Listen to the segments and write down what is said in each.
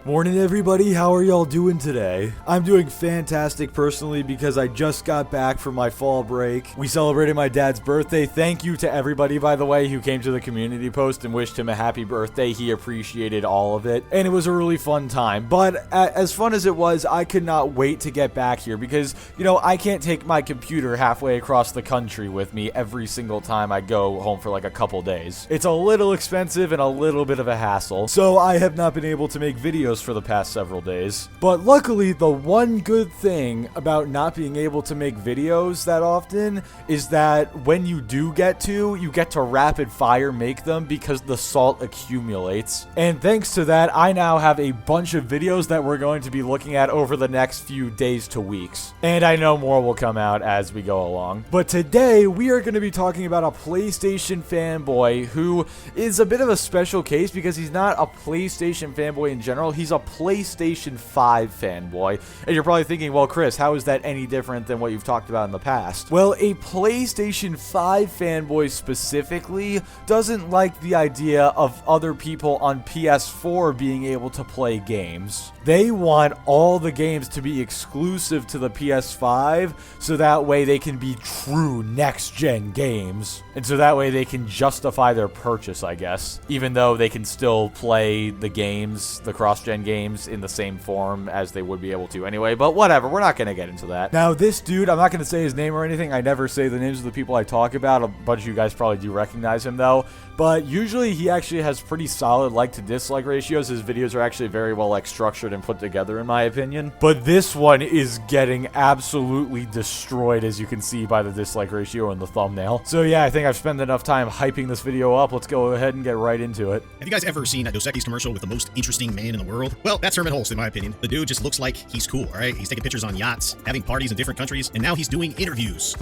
Morning everybody, how are y'all doing today? I'm doing fantastic personally because I just got back from my fall break. We celebrated my dad's birthday. Thank you to everybody, by the way, who came to the community post and wished him a happy birthday. He appreciated all of it, and it was a really fun time. But as fun as it was, I could not wait to get back here because, I can't take my computer halfway across the country with me every single time I go home for like a couple days. It's a little expensive and a little bit of a hassle, so I have not been able to make videos for the past several days. But luckily, the one good thing about not being able to make videos that often is that when you do get to rapid fire make them because the salt accumulates. And thanks to that, I now have a bunch of videos that we're going to be looking at over the next few days to weeks. And I know more will come out as we go along. But today, we are going to be talking about a PlayStation fanboy who is a bit of a special case because he's not a PlayStation fanboy in general. He's a PlayStation 5 fanboy. And you're probably thinking, well, Chris, how is that any different than what you've talked about in the past? Well, a PlayStation 5 fanboy specifically doesn't like the idea of other people on PS4 being able to play games. They want all the games to be exclusive to the PS5 so that way they can be true next-gen games. And so that way they can justify their purchase, I guess. Even though they can still play the games, the cross-gen games, in the same form as they would be able to anyway, but whatever, we're not going to get into that. Now, this dude, I'm not going to say his name or anything. I never say the names of the people I talk about. A bunch of you guys probably do recognize him, though. But usually he actually has pretty solid like to dislike ratios. His videos are actually very well structured and put together in my opinion. But this one is getting absolutely destroyed, as you can see by the dislike ratio in the thumbnail. So yeah, I think I've spent enough time hyping this video up. Let's go ahead and get right into it. Have you guys ever seen a Dos Equis commercial with the most interesting man in the world? Well, that's Herman Holst in my opinion. The dude just looks like he's cool, alright? He's taking pictures on yachts, having parties in different countries, and now he's doing interviews.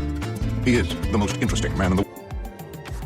He is the most interesting man in the world.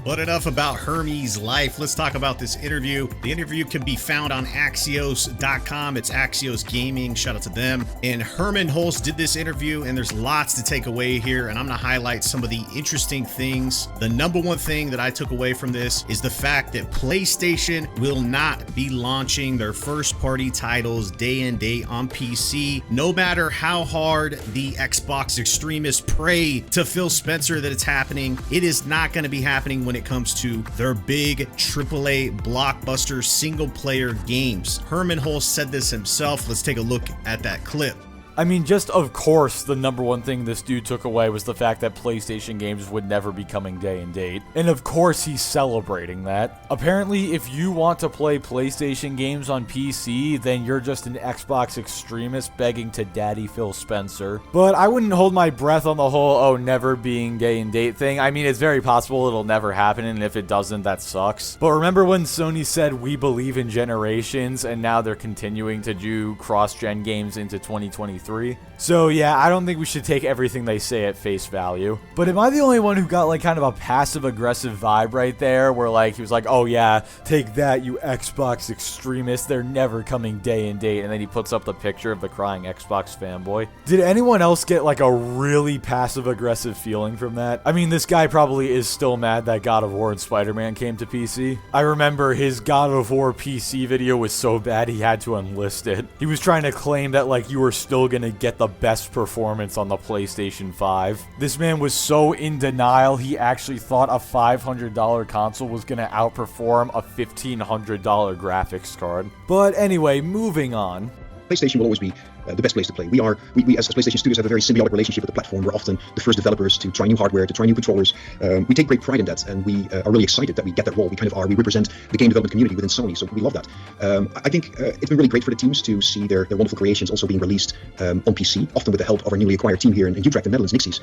But enough about Hermes' life. Let's talk about this interview. The interview can be found on Axios.com. It's Axios Gaming. Shout out to them. And Herman Holst did this interview, and there's lots to take away here. And I'm going to highlight some of the interesting things. The number one thing that I took away from this is the fact that PlayStation will not be launching their first-party titles day and date on PC. No matter how hard the Xbox extremists pray to Phil Spencer that it's happening, it is not going to be happening when it comes to their big AAA blockbuster single-player games. Herman Holst said this himself. Let's take a look at that clip. I mean, just of course, the number one thing this dude took away was the fact that PlayStation games would never be coming day and date. And of course, he's celebrating that. Apparently, if you want to play PlayStation games on PC, then you're just an Xbox extremist begging to Daddy Phil Spencer. But I wouldn't hold my breath on the whole, never being day and date thing. I mean, it's very possible it'll never happen, and if it doesn't, that sucks. But remember when Sony said, we believe in generations, and now they're continuing to do cross-gen games into 2023? So yeah, I don't think we should take everything they say at face value. But am I the only one who got like kind of a passive-aggressive vibe right there, where like he was like, oh yeah, take that, you Xbox extremists, they're never coming day and date, and then he puts up the picture of the crying Xbox fanboy? Did anyone else get like a really passive-aggressive feeling from that? I mean, this guy probably is still mad that God of War and Spider-Man came to PC. I remember his God of War PC video was so bad he had to enlist it. He was trying to claim that like you were still gonna get the best performance on the PlayStation 5. This man was so in denial, he actually thought a $500 console was gonna outperform a $1,500 graphics card. But anyway, moving on. PlayStation will always be the best place to play. We as PlayStation Studios have a very symbiotic relationship with the platform. We're often the first developers to try new hardware, to try new controllers. We take great pride in that, and we are really excited that we get that role. We kind of are. We represent the game development community within Sony, so we love that. I think it's been really great for the teams to see their wonderful creations also being released on PC, often with the help of our newly acquired team here in Utrecht, the Netherlands, Nixies.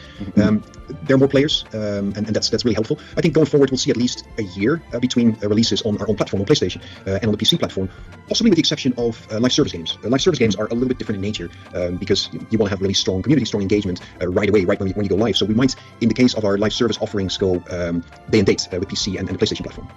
There are more players, and that's really helpful. I think going forward, we'll see at least a year between releases on our own platform, on PlayStation, and on the PC platform, possibly with the exception of live service games. Live service games are a little bit different in nature because you want to have really strong community, strong engagement right away, right when you go live. So we might, in the case of our live service offerings, go day and date with PC and the PlayStation platform.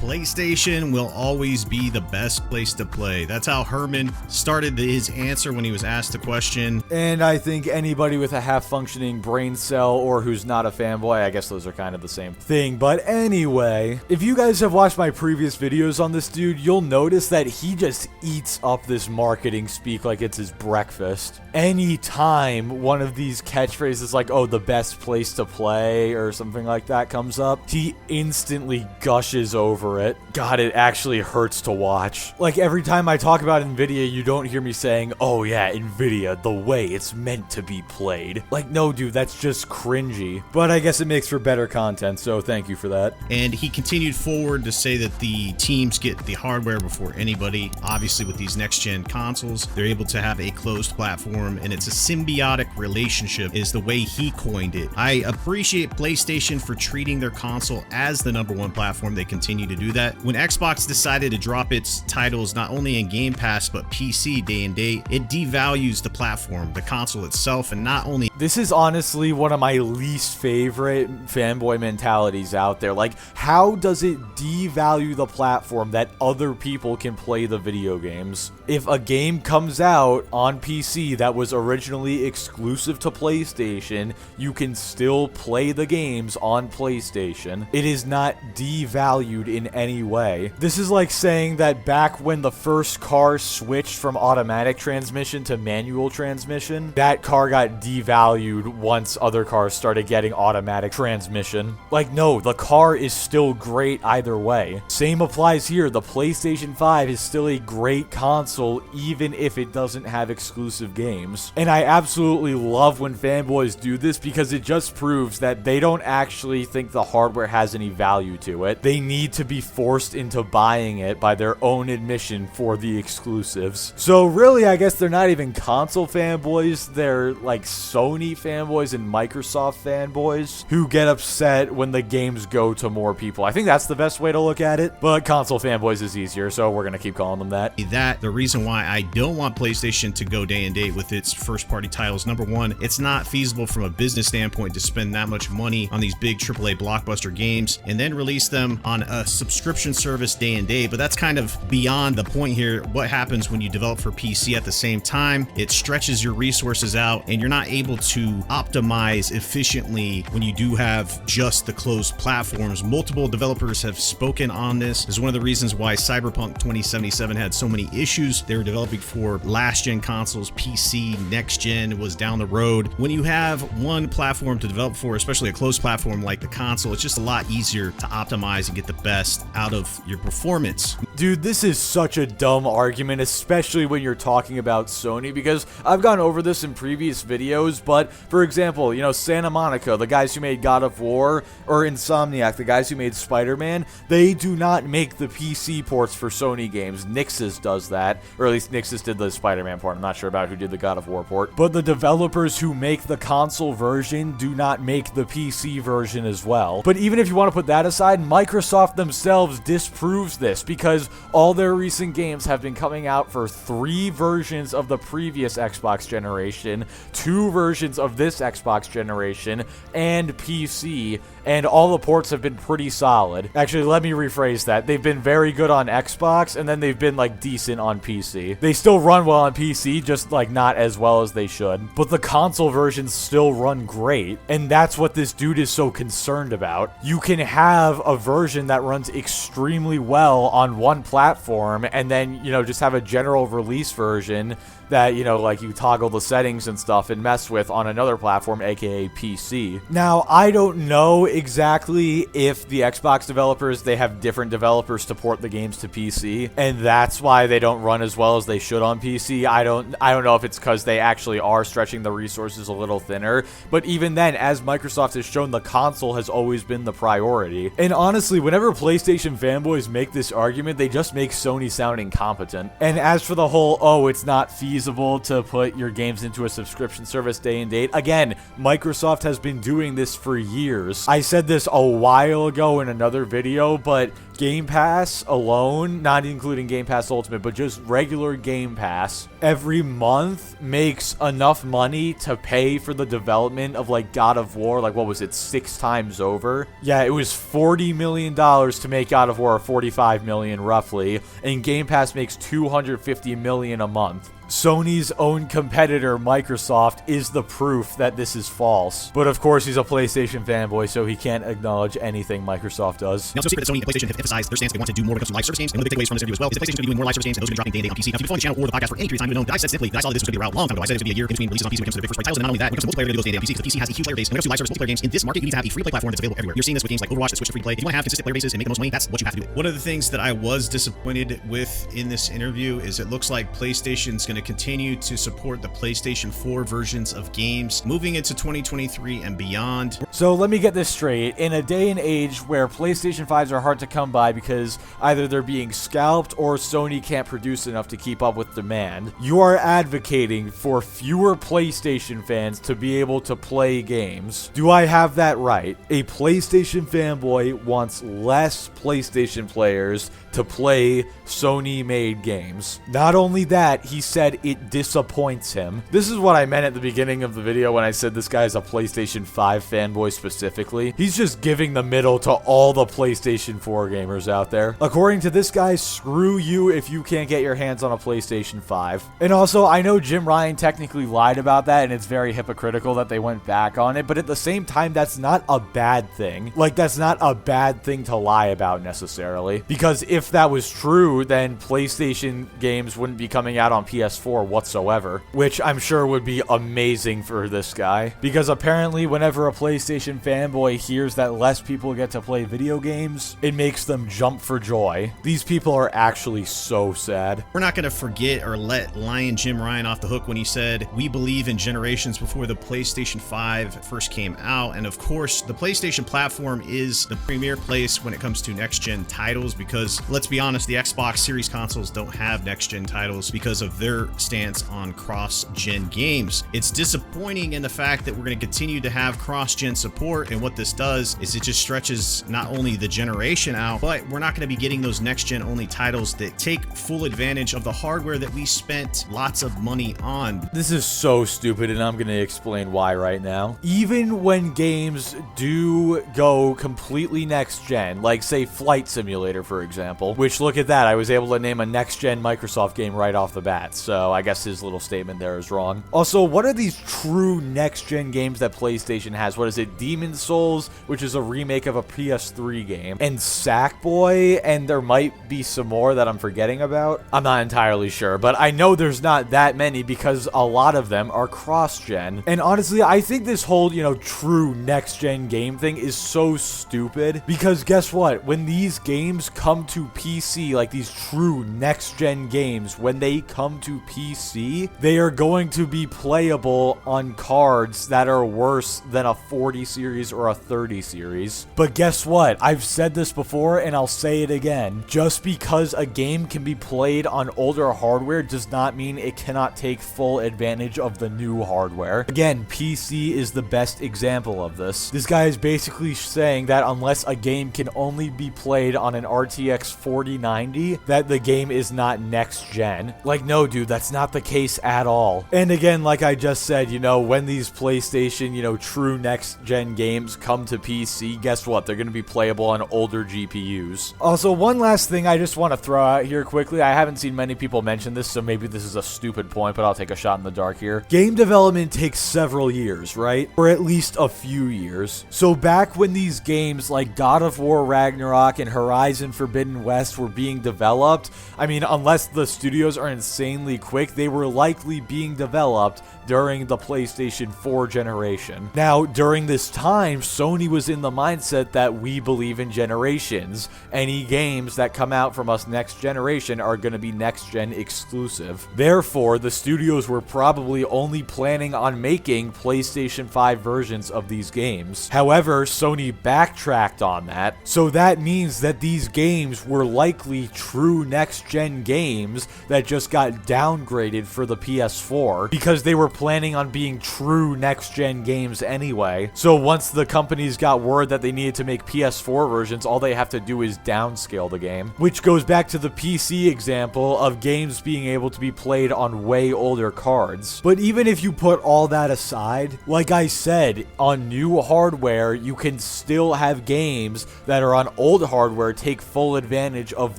PlayStation will always be the best place to play. That's how Herman started his answer when he was asked the question. And I think anybody with a half-functioning brain cell or who's not a fanboy, I guess those are kind of the same thing. But anyway, if you guys have watched my previous videos on this dude, you'll notice that he just eats up this marketing speak like it's his breakfast. Anytime one of these catchphrases like, oh, the best place to play or something like that comes up, he instantly gushes over it. God, it actually hurts to watch. Like every time I talk about NVIDIA, you don't hear me saying, oh yeah, NVIDIA, the way it's meant to be played. Like, no, dude, that's just cringy. But I guess it makes for better content, so thank you for that. And he continued forward to say that the teams get the hardware before anybody. Obviously, with these next-gen consoles, they're able to have a closed platform, and it's a symbiotic relationship, is the way he coined it. I appreciate PlayStation for treating their console as the #1 platform. They continue to do that. When Xbox decided to drop its titles not only in Game Pass, but PC day and date, it devalues the platform, the console itself, and not only... This is honestly one of my least favorite fanboy mentalities out there. Like, how does it devalue the platform that other people can play the video games? If a game comes out on PC that was originally exclusive to PlayStation, you can still play the games on PlayStation. It is not devalued in any way. This is like saying that back when the first car switched from automatic transmission to manual transmission, that car got devalued once other cars started getting automatic transmission. Like, no, the car is still great either way. Same applies here. The PlayStation 5 is still a great console even if it doesn't have exclusive games. And I absolutely love when fanboys do this because it just proves that they don't actually think the hardware has any value to it. They need to be forced into buying it by their own admission for the exclusives. So really, I guess they're not even console fanboys. They're like Sony fanboys and Microsoft fanboys who get upset when the games go to more people. I think that's the best way to look at it, but console fanboys is easier, so we're gonna keep calling them that. The reason why I don't want PlayStation to go day and date with its first-party titles, #1, it's not feasible from a business standpoint to spend that much money on these big AAA blockbuster games and then release them on a subscription service day and date. But that's kind of beyond the point here. What happens when you develop for PC at the same time? It stretches your resources out, and you're not able to optimize efficiently when you do have just the closed platforms. Multiple developers have spoken on this. This is one of the reasons why Cyberpunk 2077 had so many issues. They were developing for last-gen consoles. PC next-gen was down the road. When you have one platform to develop for, especially a closed platform like the console, it's just a lot easier to optimize and get the best out of your performance. Dude, this is such a dumb argument, especially when you're talking about Sony, because I've gone over this in previous videos, but for example, you know, Santa Monica, the guys who made God of War, or Insomniac, the guys who made Spider-Man, they do not make the PC ports for Sony games. Nixxes does that, or at least Nixxes did the Spider-Man port. I'm not sure about who did the God of War port, but the developers who make the console version do not make the PC version as well. But even if you want to put that aside, Microsoft themselves disproves this because all their recent games have been coming out for 3 versions of the previous Xbox generation, 2 versions of this Xbox generation, and PC, and all the ports have been pretty solid. Actually, let me rephrase that. They've been very good on Xbox, and then they've been, like, decent on PC. They still run well on PC, just, like, not as well as they should. But the console versions still run great, and that's what this dude is so concerned about. You can have a version that runs extremely well on one platform, and then, you know, just have a general release version that, you know, like you toggle the settings and stuff and mess with on another platform, aka PC. Now, I don't know exactly if the Xbox developers, they have different developers to port the games to PC, and that's why they don't run as well as they should on PC. I don't know if it's because they actually are stretching the resources a little thinner, but even then, as Microsoft has shown, the console has always been the priority. And honestly, whenever PlayStation fanboys make this argument, they just make Sony sound incompetent. And as for the whole, oh, it's not feasible to put your games into a subscription service day and date, again, Microsoft has been doing this for years. I said this a while ago in another video, but Game Pass alone, not including Game Pass Ultimate, but just regular Game Pass, every month makes enough money to pay for the development of like God of War, like what was it, 6 times over? Yeah, it was $40 million to make God of War, $45 million roughly, and Game Pass makes $250 million a month. Sony's own competitor, Microsoft, is the proof that this is false. But of course, he's a PlayStation fanboy, so he can't acknowledge anything Microsoft does. Now, it's no secret that Sony and PlayStation have emphasized their stance. They want to do more when it comes to live service games. And one of the big takeaways from this interview as well is that PlayStation's going to be doing more live service games, and those are going to be dropping day and date on PC. Now, if you've been following the channel or the podcast for any period of time, you've known that I said simply that I saw that this was going to be around a long time ago. I said it was going to be a year in between releases on PC when it comes to their big first-party titles. And not only that, when it comes to multiplayer, it goes day and date on PC because the PC has a huge player base. And when it comes to live service multiplayer games in this market, you need to have a free-to-play platform that's available everywhere. You're seeing this with games like Overwatch that switch to free-to-play. If you want to have consistent player bases and make the most money, that's what you have to do. One of the things that I was disappointed with in this interview is it looks like PlayStation's going to continue to support the PlayStation 4 versions of games moving into 2023 and beyond. So let me get this straight. In a day and age where PlayStation 5s are hard to come by because either they're being scalped or Sony can't produce enough to keep up with demand, you are advocating for fewer PlayStation fans to be able to play games. Do I have that right? A PlayStation fanboy wants less PlayStation players to play Sony-made games. Not only that, he said it disappoints him. This is what I meant at the beginning of the video when I said this guy is a PlayStation 5 fanboy specifically. He's just giving the middle to all the PlayStation 4 gamers out there. According to this guy, screw you if you can't get your hands on a PlayStation 5. And also, I know Jim Ryan technically lied about that, and it's very hypocritical that they went back on it, but at the same time, that's not a bad thing. Like, that's not a bad thing to lie about necessarily. Because if that was true, then PlayStation games wouldn't be coming out on PS4 whatsoever, which I'm sure would be amazing for this guy. Because apparently whenever a PlayStation fanboy hears that less people get to play video games, it makes them jump for joy. These people are actually so sad. We're not going to forget or let Lion Jim Ryan off the hook when he said, "We believe in generations before the PlayStation 5 first came out." And of course, the PlayStation platform is the premier place when it comes to next-gen titles because, let's be honest, the Xbox Series consoles don't have next-gen titles because of their stance on cross-gen games. It's disappointing in the fact that we're going to continue to have cross-gen support, and what this does is it just stretches not only the generation out, but we're not going to be getting those next-gen only titles that take full advantage of the hardware that we spent lots of money on. This is so stupid, and I'm going to explain why right now. Even when games do go completely next-gen, like say Flight Simulator for example, which look at that, I was able to name a next-gen Microsoft game right off the bat, so I guess his little statement there is wrong. Also, what are these true next-gen games that PlayStation has? What is it? Demon's Souls, which is a remake of a PS3 game, and Sackboy, and there might be some more that I'm forgetting about. I'm not entirely sure, but I know there's not that many because a lot of them are cross-gen. And honestly, I think this whole, true next-gen game thing is so stupid because guess what? When these games come to PC, like these true next-gen games, when they come to PC, they are going to be playable on cards that are worse than a 40 series or a 30 series. But guess what? I've said this before and I'll say it again. Just because a game can be played on older hardware does not mean it cannot take full advantage of the new hardware. Again, PC is the best example of this. This guy is basically saying that unless a game can only be played on an RTX 4090, that the game is not next gen. Like, no, dude, that's not the case at all. And again, like I just said, when these PlayStation, true next gen games come to PC, guess what? They're going to be playable on older GPUs. Also, one last thing I just want to throw out here quickly. I haven't seen many people mention this, so maybe this is a stupid point, but I'll take a shot in the dark here. Game development takes several years, right? Or at least a few years. So back when these games like God of War Ragnarok and Horizon Forbidden West were being developed, I mean, unless the studios are insanely quick, they were likely being developed during the PlayStation 4 generation. Now, during this time, Sony was in the mindset that we believe in generations. Any games that come out from us next generation are going to be next gen exclusive. Therefore, the studios were probably only planning on making PlayStation 5 versions of these games. However, Sony backtracked on that, so that means that these games were likely true next-gen games that just got downgraded for the PS4 because they were planning on being true next-gen games anyway. So once the companies got word that they needed to make PS4 versions, all they have to do is downscale the game, which goes back to the PC example of games being able to be played on way older cards. But even if you put all that aside, like I said, on new hardware, you can still have games that are on old hardware take full advantage of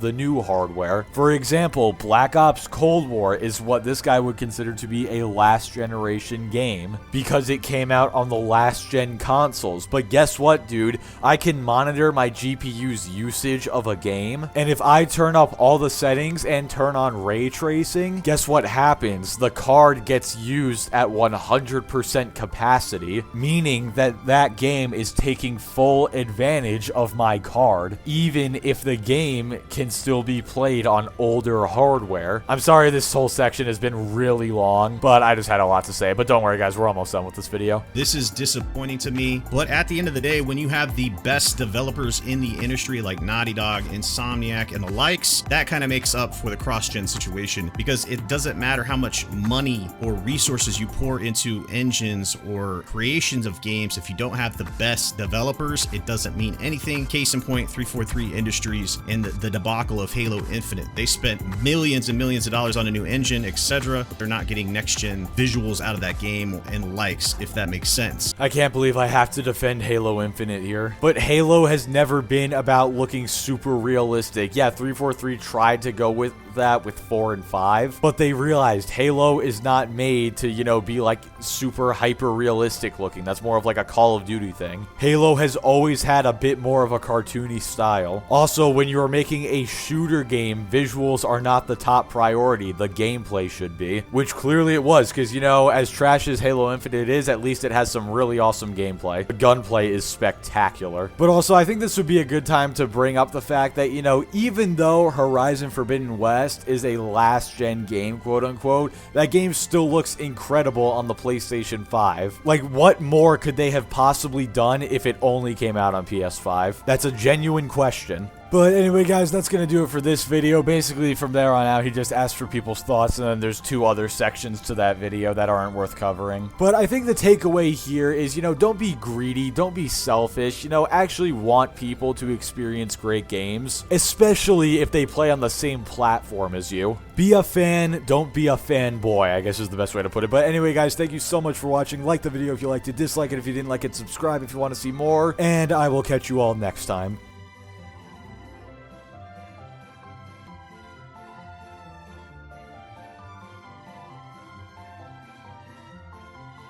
the new hardware. For example, Black Ops Cold War is what this guy would consider to be a last generation game because it came out on the last gen consoles. But guess what, dude? I can monitor my GPU's usage of a game, and if I turn up all the settings and turn on ray tracing, guess what happens? The card gets used at 100% capacity, meaning that that game is taking full advantage of my card, even if the game can still be played on older hardware. I'm sorry this whole section has been really long, but I just had a lot to say. But don't worry, guys, we're almost done with this video. This is disappointing to me, but at the end of the day, when you have the best developers in the industry like Naughty Dog, Insomniac, and the likes, that kind of makes up for the cross-gen situation, because it doesn't matter how much money or resources you pour into engines or creations of games. If you don't have the best developers, it doesn't mean anything. Case in point, 343 Industries and the debacle of Halo Infinite. They spent millions and millions of dollars on a new engine, etc. They're not getting next-gen visuals out of that game and likes, if that makes sense. I can't believe I have to defend Halo Infinite here, but Halo has never been about looking super realistic. Yeah, 343 tried to go with that with 4 and 5, but they realized Halo is not made to, you know, be like super hyper realistic looking. That's more of like a Call of Duty thing. Halo has always had a bit more of a cartoony style. Also, when you're making a shooter game, visuals are not the top priority. The gameplay should be, which clearly it was, because, you know, as trash as Halo Infinite is, at least it has some really awesome gameplay. The gunplay is spectacular. But also, I think this would be a good time to bring up the fact that, you know, even though Horizon Forbidden West is a last-gen game, quote-unquote, that game still looks incredible on the PlayStation 5. Like, what more could they have possibly done if it only came out on PS5? That's a genuine question. But anyway, guys, that's going to do it for this video. Basically, from there on out, he just asked for people's thoughts, and then there's 2 other sections to that video that aren't worth covering. But I think the takeaway here is, you know, don't be greedy, don't be selfish, you know, actually want people to experience great games, especially if they play on the same platform as you. Be a fan, don't be a fanboy, I guess is the best way to put it. But anyway, guys, thank you so much for watching. Like the video if you liked it, dislike it if you didn't like it, subscribe if you want to see more, and I will catch you all next time.